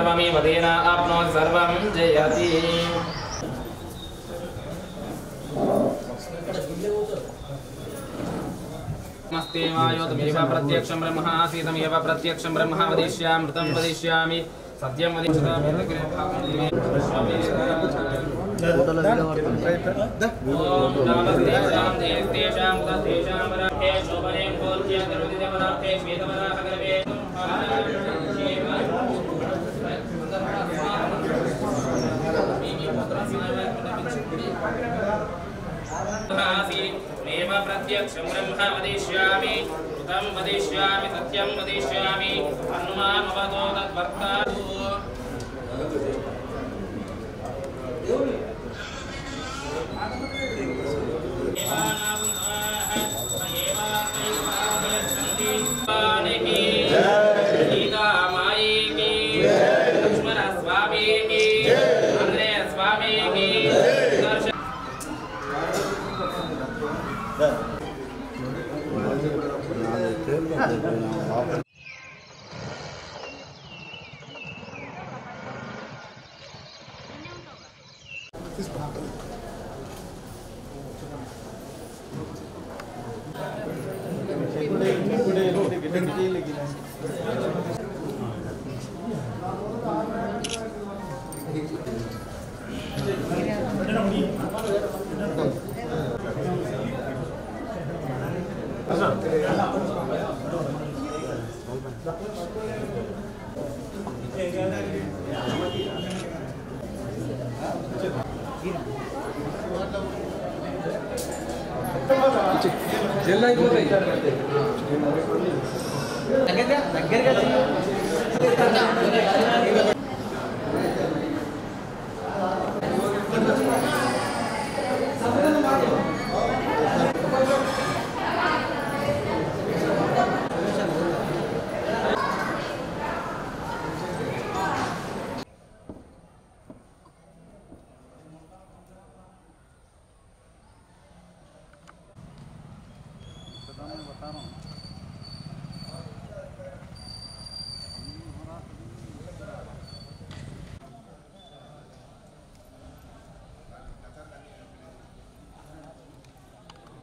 सर्वमेव तेन आप्नोति सर्वं जयति। नमस्ते वायोतमेव प्रत्यक्षं ब्रह्म आसीतमेव प्रत्यक्षं ब्रह्म वदिष्यामि मृतं वदिष्यामि सत्यं वदिष्यामि। प्रत्यक्षं ब्रह्म वदिष्यामि कृतं वदिष्यामि सत्यं वदिष्यामि हनुमानवतो तद्भक्तासु।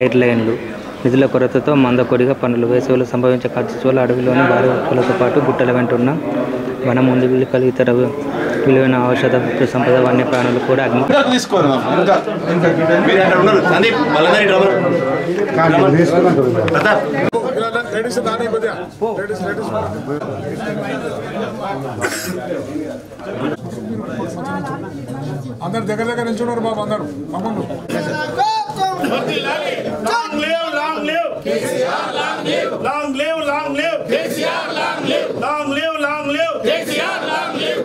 హెడ్లైన్లు నిధుల కొరతతో మందకొడిగా పనులు వేసవిలో సంభవించే ఖర్చుల అడవిలోని భారీ వస్తువులతో పాటు గుట్టల వెంట ఉన్న వనం ముందుకలు ఇతర విలువైన ఔషధ సంపద వన్యప్రాణులు కూడా అగ్ని అందరు దగ్గర దగ్గర నిల్చున్నారు బాబు అందరూ తమ్ముళ్ళు Long live, long live. KCR, long live. Long live, long live. KCR, long live. Long live, long live. KCR, long live.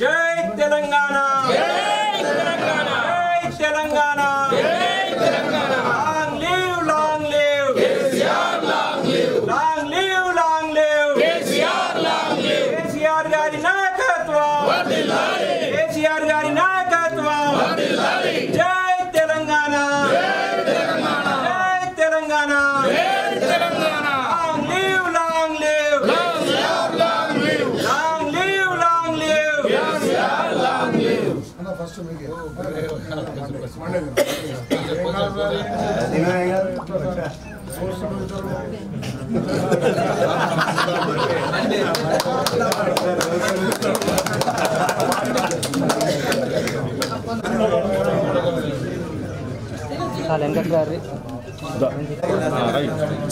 Jai Telangana. Jai Telangana. Jai Telangana. Jai Telangana. Long live, long live. KCR, long live. Long live, long live. KCR, long live. KCR గారి నాయకత్వం వర్ధిల్లాలి. KCR గారి నాయకత్వం వర్ధిల్లాలి. జై తెలంగాణ.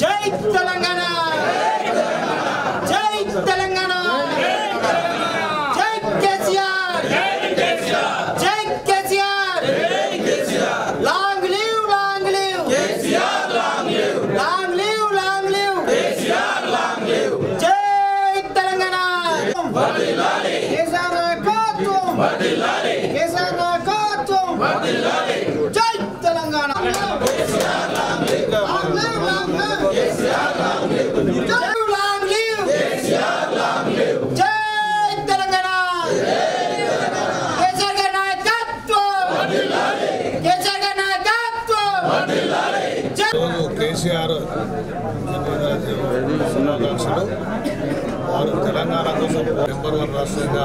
జై తెలంగాణ జై తెలంగాణ జై కేసీఆర్ జై KCR long live KCR long live KCR long live జై తెలంగాణ వర్ధిల్లాలి కేసీఆర్ నాయకత్వం వర్ధిల్లాలి కేసీఆర్ నాయకత్వం వర్ధిల్లాలి జై Telangana KCR long live KCR long live long live KCR long live జై తెలంగాణ కేసీఆర్ గారి నాయకత్వం వర్ధిల్లాలి కేసీఆర్ గారి నాయకత్వం వర్ధిల్లాలి కేసీఆర్ శుభాకాంక్షలు. వారు తెలంగాణ కోసం నెంబర్ 1 రాష్ట్రంగా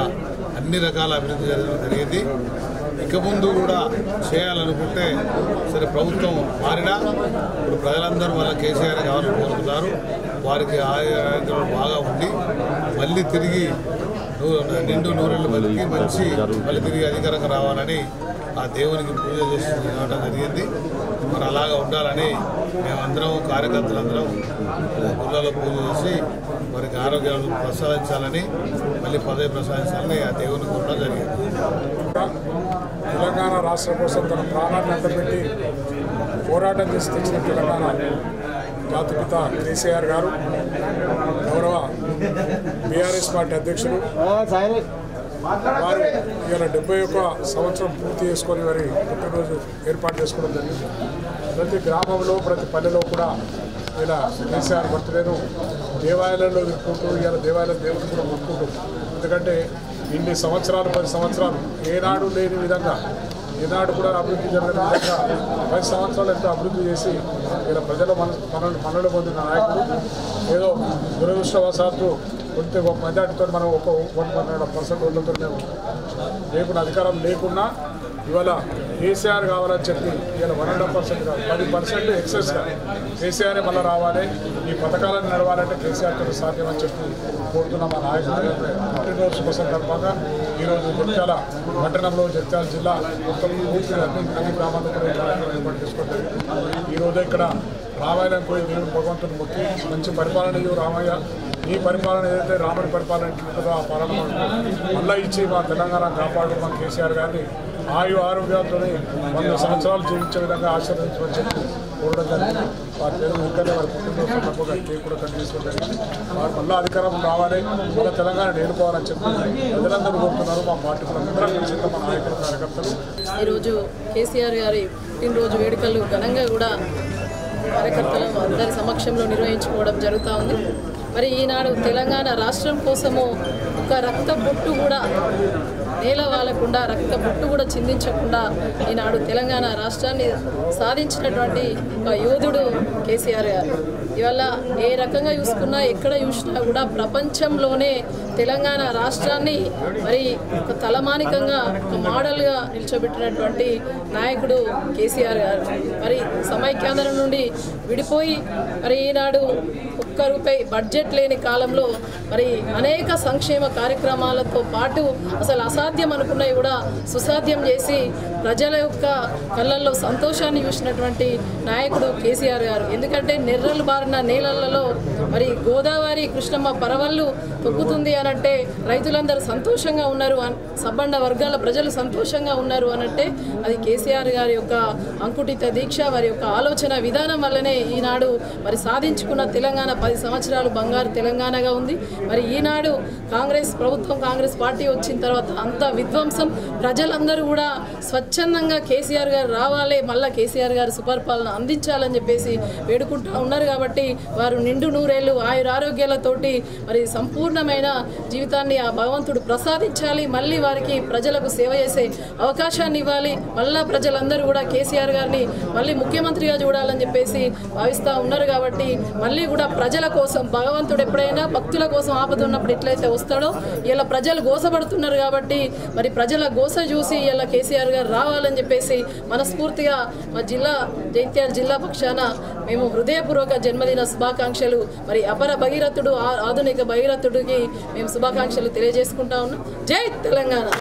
అన్ని రకాల అభివృద్ధి జరగడం జరిగింది. ఇక ముందు కూడా చేయాలనుకుంటే సరే ప్రభుత్వం మారినా ఇప్పుడు ప్రజలందరూ మళ్ళీ కేసీఆర్ కావాలని కోరుతున్నారు. వారికి ఆరోగ్యాలు బాగా ఉండి మళ్ళీ తిరిగి నిండు నూరేళ్ళు బతికి మళ్ళీ తిరిగి అధికారంగా రావాలని ఆ దేవునికి పూజ చేసి రావడం జరిగింది. మరి అలాగా ఉండాలని మేమందరం కార్యకర్తలందరం గుళ్ళలో పూజ చేసి వారికి ఆరోగ్యాలు ప్రసాదించాలని మళ్ళీ పదవి ప్రసాదించాలని ఆ దేవునికి కూడా జరిగింది. తెలంగాణ రాష్ట్రం కోసం తన ప్రాణాన్ని అడ్డపెట్టి పోరాటం చేసి తెచ్చిన తెలంగాణ జాతిపిత కేసీఆర్ గారు, గౌరవ బీఆర్ఎస్ పార్టీ అధ్యక్షులు వారు ఇవాళ 71వ సంవత్సరం పూర్తి చేసుకొని వారి పుట్టినరోజు ఏర్పాటు చేసుకోవడం జరిగింది. ప్రతి గ్రామంలో ప్రతి పల్లెలో కూడా ఇలా కేసీఆర్ బర్త్డేను దేవాలయాల్లో విప్పుకుంటూ ఇవాళ దేవాలయం దేవుడు కూడా మొక్కుకుంటూ, ఎందుకంటే ఇన్ని సంవత్సరాలు 10 సంవత్సరాలు ఏనాడు లేని విధంగా ఈనాడు కూడా అభివృద్ధి జరిగిన విధంగా 10 సంవత్సరాలు ఎంతో అభివృద్ధి చేసి ఇలా ప్రజల మనలో పొందిన నాయకుడు. ఏదో దురదృష్టవశాత్తు కొంత మెజార్టీతో మనం 1% ఓట్లతో మేము రేపు అధికారం లేకున్నా ఇవాళ కేసీఆర్ కావాలని చెప్పి ఇవాళ 1.5% కాదు 10% ఎక్సెస్గా కేసీఆర్ మళ్ళీ రావాలి, ఈ పథకాలను నడవాలంటే కేసీఆర్తో సాధ్యమని చెప్పి కోరుతున్న మా నాయకులు పుట్టినరోజు శుభ సందర్భంగా ఈరోజు జగిత్యాల పట్టణంలో జగిత్యాల జిల్లా మొత్తం పూర్తిగా అన్ని గ్రామాల్లో కూడా ఏర్పాటు చేసుకోవడం. ఈరోజు ఇక్కడ రామాయణం పోయి దేవుడు భగవంతుని మొక్కి మంచి పరిపాలన రామయ్య, ఈ పరిపాలన ఏదైతే రాముడి పరిపాలన ఉంటుందో ఆ పాలన మళ్ళీ ఇచ్చి మా తెలంగాణ కాపాడు మా కేసీఆర్ గారిని ఆరోగ్యాలతో 100 సంవత్సరాలు జీవించే విధంగా ఆశీర్వదించమని చెప్పి కోరడం జరిగింది. వారి పేరు వెంటనే వారి పుట్టినరోజు సందర్భంగా కేక్ కూడా కట్ చేసుకోవడం జరిగింది. వారు మళ్ళీ అధికారం రావాలి, మళ్ళీ తెలంగాణ నేర్చుకోవాలని చెప్పి ప్రజలందరూ కోరుతున్నారు. మా పార్టీ కూడా అందరం కలిసి మా నాయకులు కార్యకర్తలు ఈరోజు కేసీఆర్ గారి పుట్టినరోజు వేడుకలు ఘనంగా కూడా కార్యకర్తలు అందరి సమక్షంలో నిర్వహించుకోవడం జరుగుతూ ఉంది. మరి ఈనాడు తెలంగాణ రాష్ట్రం కోసము ఒక రక్త బొట్టు కూడా నేల వాలకుండా, రక్త బొట్టు కూడా చిందించకుండా ఈనాడు తెలంగాణ రాష్ట్రాన్ని సాధించినటువంటి ఒక యోధుడు కేసీఆర్ గారు. ఇవాళ ఏ రకంగా చూసుకున్నా ఎక్కడ చూసినా కూడా ప్రపంచంలోనే తెలంగాణ రాష్ట్రాన్ని మరి ఒక తలమానికంగా ఒక మోడల్గా నిల్చోబెట్టినటువంటి నాయకుడు కేసీఆర్ గారు. మరి సమైక్యాంధ్రం నుండి విడిపోయి మరి ఈనాడు ₹1 బడ్జెట్ లేని కాలంలో మరి అనేక సంక్షేమ కార్యక్రమాలతో పాటు అసలు అసాధ్యం అనుకున్నవి కూడా సుసాధ్యం చేసి ప్రజల యొక్క కళ్ళల్లో సంతోషాన్ని చూసినటువంటి నాయకుడు కేసీఆర్ గారు. ఎందుకంటే నెర్రలు బారిన నేలలలో మరి గోదావరి కృష్ణమ్మ పరవళ్ళు తొక్కుతుంది అనంటే రైతులందరూ సంతోషంగా ఉన్నారు, సబ్బండ వర్గాల ప్రజలు సంతోషంగా ఉన్నారు అనంటే అది కేసీఆర్ గారి యొక్క అంకుటిత దీక్ష, వారి యొక్క ఆలోచన విధానం వల్లనే ఈనాడు మరి సాధించుకున్న తెలంగాణ 10 సంవత్సరాలు బంగారు తెలంగాణగా ఉంది. మరి ఈనాడు కాంగ్రెస్ ప్రభుత్వం, కాంగ్రెస్ పార్టీ వచ్చిన తర్వాత అంత విధ్వంసం, ప్రజలందరూ కూడా స్వచ్ఛందంగా కేసీఆర్ గారు రావాలి, మళ్ళీ కేసీఆర్ గారు సుపరిపాలన అందించాలని చెప్పేసి వేడుకుంటూ ఉన్నారు. కాబట్టి వారు నిండు నూరేళ్ళు ఆయురారోగ్యాలతోటి మరి సంపూర్ణమైన జీవితాన్ని ఆ భగవంతుడు ప్రసాదించాలి, మళ్ళీ వారికి ప్రజలకు సేవ చేసే అవకాశాన్ని ఇవ్వాలి, మళ్ళీ ప్రజలందరూ కూడా కేసీఆర్ గారిని మళ్ళీ ముఖ్యమంత్రిగా చూడాలని చెప్పేసి భావిస్తూ ఉన్నారు. కాబట్టి మళ్ళీ కూడా ప్రజల కోసం భగవంతుడు ఎప్పుడైనా భక్తుల కోసం ఆపదున్నప్పుడు ఎట్లయితే వస్తాడో ఇలా ప్రజలు గోసపడుతున్నారు. కాబట్టి మరి ప్రజల గోస చూసి ఇలా కేసీఆర్ గారు రావాలని చెప్పేసి మనస్ఫూర్తిగా మా జగిత్యాల జిల్లా పక్షాన మేము హృదయపూర్వక జన్మదిన శుభాకాంక్షలు, మరి అపర భగీరథుడు ఆధునిక భగీరథుడికి మేము శుభాకాంక్షలు తెలియజేసుకుంటా ఉన్నాం. జై తెలంగాణ.